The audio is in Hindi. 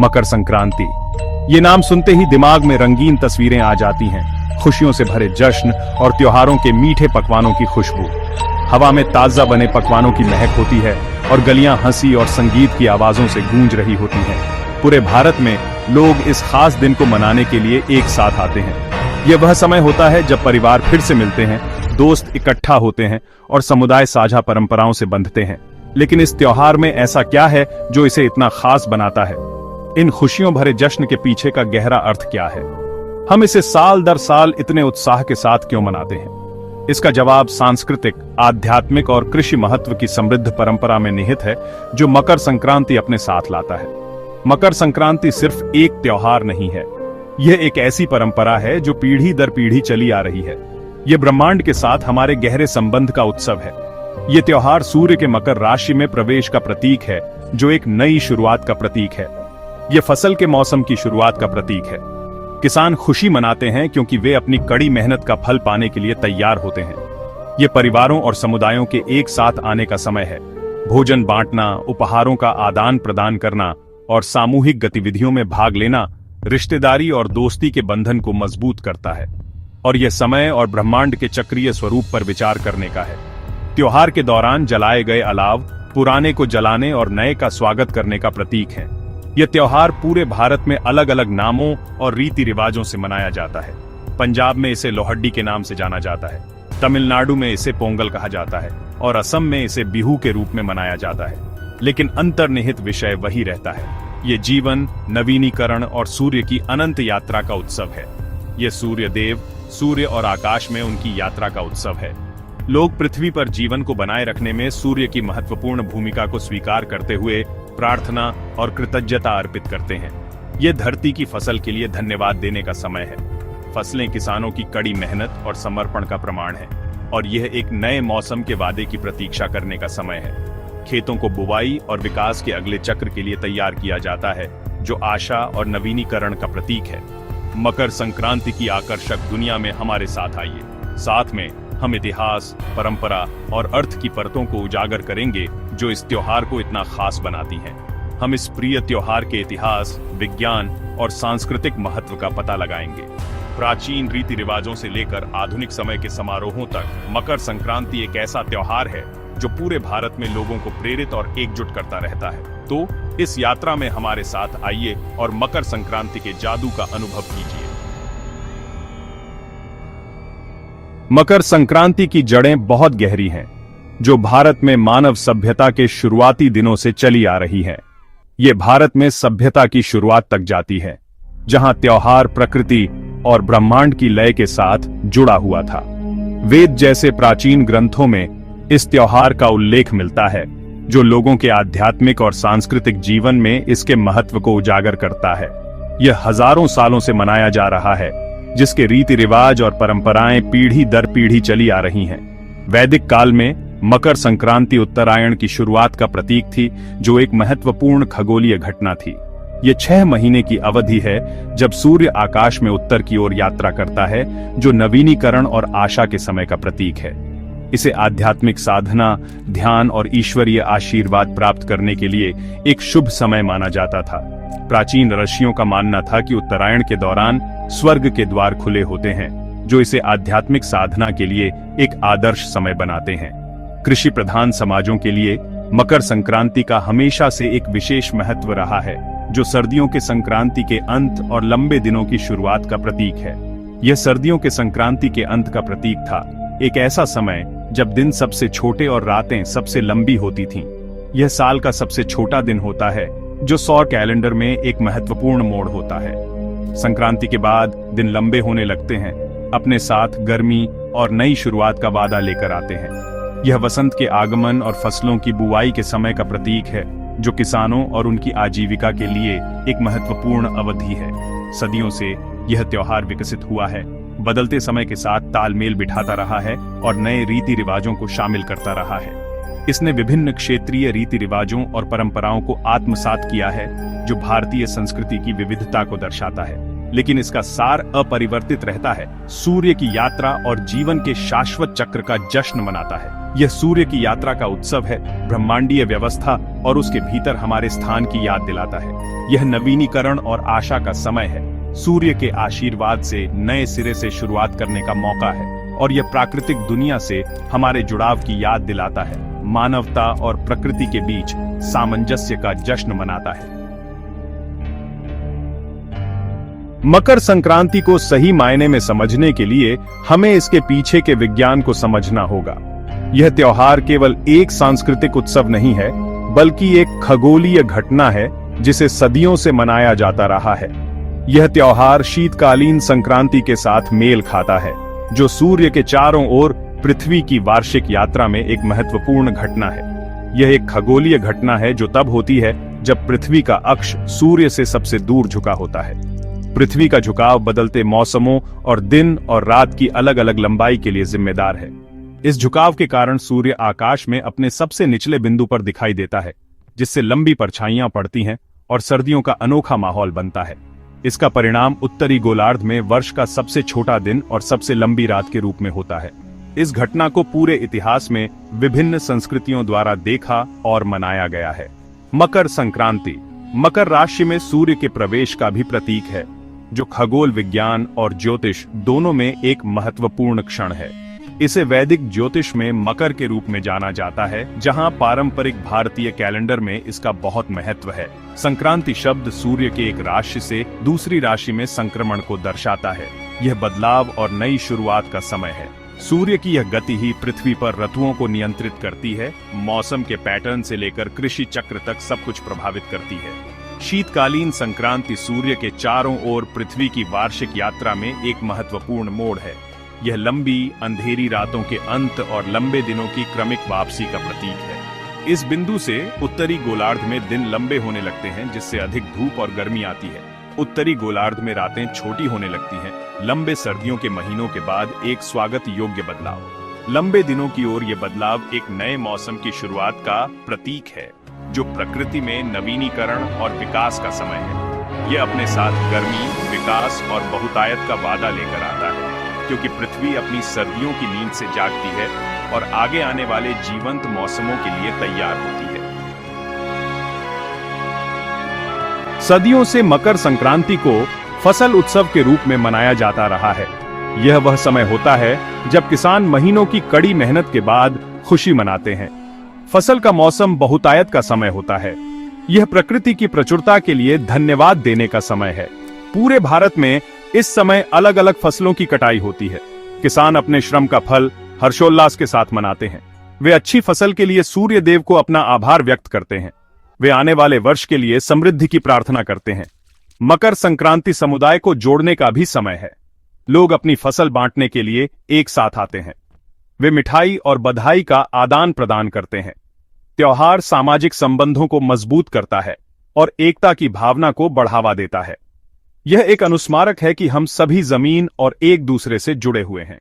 मकर संक्रांति। ये नाम सुनते ही दिमाग में रंगीन तस्वीरें आ जाती हैं, खुशियों से भरे जश्न और त्योहारों के मीठे पकवानों की खुशबू। हवा में ताजा बने पकवानों की महक होती है और गलियां हंसी और संगीत की आवाजों से गूंज रही होती हैं। पूरे भारत में लोग इस खास दिन को मनाने के लिए एक साथ आते हैं। यह वह समय होता है जब परिवार फिर से मिलते हैं, दोस्त इकट्ठा होते हैं और समुदाय साझा परंपराओं से बंधते हैं। लेकिन इस त्योहार में ऐसा क्या है जो इसे इतना खास बनाता है? इन खुशियों भरे जश्न के पीछे का गहरा अर्थ क्या है? हम इसे साल दर साल इतने उत्साह के साथ क्यों मनाते हैं? इसका जवाब सांस्कृतिक, आध्यात्मिक और कृषि महत्व की समृद्ध परंपरा में निहित है, जो मकर संक्रांति अपने साथ लाता है। मकर संक्रांति सिर्फ एक त्योहार नहीं है, यह एक ऐसी परंपरा है जो पीढ़ी दर पीढ़ी चली आ रही है। यह ब्रह्मांड के साथ हमारे गहरे संबंध का उत्सव है। यह त्योहार सूर्य के मकर राशि में प्रवेश का प्रतीक है, जो एक नई शुरुआत का प्रतीक है। यह फसल के मौसम की शुरुआत का प्रतीक है। किसान खुशी मनाते हैं क्योंकि वे अपनी कड़ी मेहनत का फल पाने के लिए तैयार होते हैं। ये परिवारों और समुदायों के एक साथ आने का समय है। भोजन बांटना, उपहारों का आदान प्रदान करना और सामूहिक गतिविधियों में भाग लेना रिश्तेदारी और दोस्ती के बंधन को मजबूत करता है। और यह समय और ब्रह्मांड के चक्रीय स्वरूप पर विचार करने का है। त्योहार के दौरान जलाए गए अलाव पुराने को जलाने और नए का स्वागत करने का प्रतीक है। यह त्योहार पूरे भारत में अलग अलग नामों और रीति रिवाजों से मनाया जाता है। पंजाब में इसे लोहड़ी के नाम से जाना जाता है, तमिलनाडु में इसे पोंगल कहा जाता है और असम में इसे बिहू के रूप में मनाया जाता है। लेकिन अंतर्निहित विषय वही रहता है। ये जीवन, नवीनीकरण और सूर्य की अनंत यात्रा का उत्सव है। ये सूर्य देव, सूर्य और आकाश में उनकी यात्रा का उत्सव है। लोग पृथ्वी पर जीवन को बनाए रखने में सूर्य की महत्वपूर्ण भूमिका को स्वीकार करते हुए प्रार्थना और कृतज्ञता अर्पित करते हैं। यह धरती की फसल के लिए धन्यवाद देने का समय है। फसलें किसानों की कड़ी मेहनत और समर्पण का प्रमाण है और यह एक नए मौसम के वादे की प्रतीक्षा करने का समय है। खेतों को बुवाई और विकास के अगले चक्र के लिए तैयार किया जाता है, जो आशा और नवीनीकरण का प्रतीक है। मकर संक्रांति की आकर्षक दुनिया में हमारे साथ आइए। साथ में हम इतिहास, परंपरा और अर्थ की परतों को उजागर करेंगे जो इस त्योहार को इतना खास बनाती हैं। हम इस प्रिय त्योहार के इतिहास, विज्ञान और सांस्कृतिक महत्व का पता लगाएंगे। प्राचीन रीति रिवाजों से लेकर आधुनिक समय के समारोहों तक मकर संक्रांति एक ऐसा त्योहार है जो पूरे भारत में लोगों को प्रेरित और एकजुट करता रहता है। तो इस यात्रा में हमारे साथ आइए और मकर संक्रांति के जादू का अनुभव कीजिए। मकर संक्रांति की जड़ें बहुत गहरी हैं, जो भारत में मानव सभ्यता के शुरुआती दिनों से चली आ रही है। ये भारत में सभ्यता की शुरुआत तक जाती है, जहां त्योहार प्रकृति और ब्रह्मांड की लय के साथ जुड़ा हुआ था। वेद जैसे प्राचीन ग्रंथों में इस त्योहार का उल्लेख मिलता है, जो लोगों के आध्यात्मिक और सांस्कृतिक जीवन में इसके महत्व को उजागर करता है। यह हजारों सालों से मनाया जा रहा है, जिसके रीति रिवाज और परंपराएं पीढ़ी दर पीढ़ी चली आ रही हैं। वैदिक काल में मकर संक्रांति उत्तरायण की शुरुआत का प्रतीक थी, जो एक महत्वपूर्ण खगोलीय घटना थी। यह 6 महीने की अवधि है जब सूर्य आकाश में उत्तर की ओर यात्रा करता है, जो नवीनीकरण और आशा के समय का प्रतीक है। इसे आध्यात्मिक साधना, ध्यान और ईश्वरीय आशीर्वाद प्राप्त करने के लिए एक शुभ समय माना जाता था। प्राचीन ऋषियों का मानना था कि उत्तरायण के दौरान स्वर्ग के द्वार खुले होते हैं, जो इसे आध्यात्मिक साधना के लिए एक आदर्श समय बनाते हैं। कृषि प्रधान समाजों के लिए मकर संक्रांति का हमेशा से एक विशेष महत्व रहा है, जो सर्दियों के संक्रांति के अंत और लंबे दिनों की शुरुआत का प्रतीक है। यह सर्दियों के संक्रांति के अंत का प्रतीक था, एक ऐसा समय जब दिन सबसे छोटे और रातें सबसे लंबी होती थीं। यह साल का सबसे छोटा दिन होता है, जो सौर कैलेंडर में एक महत्वपूर्ण मोड़ होता है। संक्रांति के बाद दिन लंबे होने लगते हैं, अपने साथ गर्मी और नई शुरुआत का वादा लेकर आते हैं। यह वसंत के आगमन और फसलों की बुवाई के समय का प्रतीक है, जो किसानों और उनकी आजीविका के लिए एक महत्वपूर्ण अवधि है। सदियों से यह त्योहार विकसित हुआ है, बदलते समय के साथ तालमेल बिठाता रहा है और नए रीति रिवाजों को शामिल करता रहा है। इसने विभिन्न क्षेत्रीय रीति रिवाजों और परंपराओं को आत्मसात किया है, जो भारतीय संस्कृति की विविधता को दर्शाता है। लेकिन इसका सार अपरिवर्तित रहता है। सूर्य की यात्रा और जीवन के शाश्वत चक्र का जश्न मनाता है। यह सूर्य की यात्रा का उत्सव है, ब्रह्मांडीय व्यवस्था और उसके भीतर हमारे स्थान की याद दिलाता है। यह नवीनीकरण और आशा का समय है। सूर्य के आशीर्वाद से नए सिरे से शुरुआत करने का मौका है और यह प्राकृतिक दुनिया से हमारे जुड़ाव की याद दिलाता है, मानवता और प्रकृति के बीच सामंजस्य का जश्न मनाता है। मकर संक्रांति को सही मायने में समझने के लिए हमें इसके पीछे के विज्ञान को समझना होगा। यह त्योहार केवल एक सांस्कृतिक उत्सव नहीं है, बल्कि एक खगोलीय घटना है जिसे सदियों से मनाया जाता रहा है। यह त्योहार शीतकालीन संक्रांति के साथ मेल खाता है, जो सूर्य के चारों ओर पृथ्वी की वार्षिक यात्रा में एक महत्वपूर्ण घटना है। यह एक खगोलीय घटना है जो तब होती है जब पृथ्वी का अक्ष सूर्य से सबसे दूर झुका होता है। पृथ्वी का झुकाव बदलते मौसमों और दिन और रात की अलग अलग लंबाई के लिए जिम्मेदार है। इस झुकाव के कारण सूर्य आकाश में अपने सबसे निचले बिंदु पर दिखाई देता है, जिससे लंबी परछाइयां पड़ती हैं और सर्दियों का अनोखा माहौल बनता है। इसका परिणाम उत्तरी गोलार्ध में वर्ष का सबसे छोटा दिन और सबसे लंबी रात के रूप में होता है। इस घटना को पूरे इतिहास में विभिन्न संस्कृतियों द्वारा देखा और मनाया गया है। मकर संक्रांति मकर राशि में सूर्य के प्रवेश का भी प्रतीक है, जो खगोल विज्ञान और ज्योतिष दोनों में एक महत्वपूर्ण क्षण है। इसे वैदिक ज्योतिष में मकर के रूप में जाना जाता है, जहां पारंपरिक भारतीय कैलेंडर में इसका बहुत महत्व है। संक्रांति शब्द सूर्य के एक राशि से दूसरी राशि में संक्रमण को दर्शाता है। यह बदलाव और नई शुरुआत का समय है। सूर्य की यह गति ही पृथ्वी पर ऋतुओं को नियंत्रित करती है, मौसम के पैटर्न से लेकर कृषि चक्र तक सब कुछ प्रभावित करती है। शीतकालीन संक्रांति सूर्य के चारों ओर पृथ्वी की वार्षिक यात्रा में एक महत्वपूर्ण मोड़ है। यह लंबी अंधेरी रातों के अंत और लंबे दिनों की क्रमिक वापसी का प्रतीक है। इस बिंदु से उत्तरी गोलार्ध में दिन लंबे होने लगते हैं, जिससे अधिक धूप और गर्मी आती है। उत्तरी गोलार्ध में रातें छोटी होने लगती हैं। लंबे सर्दियों के महीनों के बाद एक स्वागत योग्य बदलाव। लंबे दिनों की ओर यह बदलाव एक नए मौसम की शुरुआत का प्रतीक है, जो प्रकृति में नवीनीकरण और विकास का समय है। यह अपने साथ गर्मी, विकास और बहुतायत का वादा लेकर आता है, क्योंकि पृथ्वी अपनी सर्दियों की नींद से जागती है और आगे आने वाले जीवंत मौसमों के लिए तैयार होती है। सदियों से मकर संक्रांति को फसल उत्सव के रूप में मनाया जाता रहा है। यह वह समय होता है जब किसान महीनों की कड़ी मेहनत के बाद खुशी मनाते हैं। फसल का मौसम बहुतायत का समय होता है। यह प्रकृति की प्रचुरता के लिए धन्यवाद देने का समय है। पूरे भारत में इस समय अलग अलग फसलों की कटाई होती है। किसान अपने श्रम का फल हर्षोल्लास के साथ मनाते हैं। वे अच्छी फसल के लिए सूर्य देव को अपना आभार व्यक्त करते हैं। वे आने वाले वर्ष के लिए समृद्धि की प्रार्थना करते हैं। मकर संक्रांति समुदाय को जोड़ने का भी समय है। लोग अपनी फसल बांटने के लिए एक साथ आते हैं। वे मिठाई और बधाई का आदान प्रदान करते हैं। त्योहार सामाजिक संबंधों को मजबूत करता है और एकता की भावना को बढ़ावा देता है। यह एक अनुस्मारक है कि हम सभी जमीन और एक दूसरे से जुड़े हुए हैं।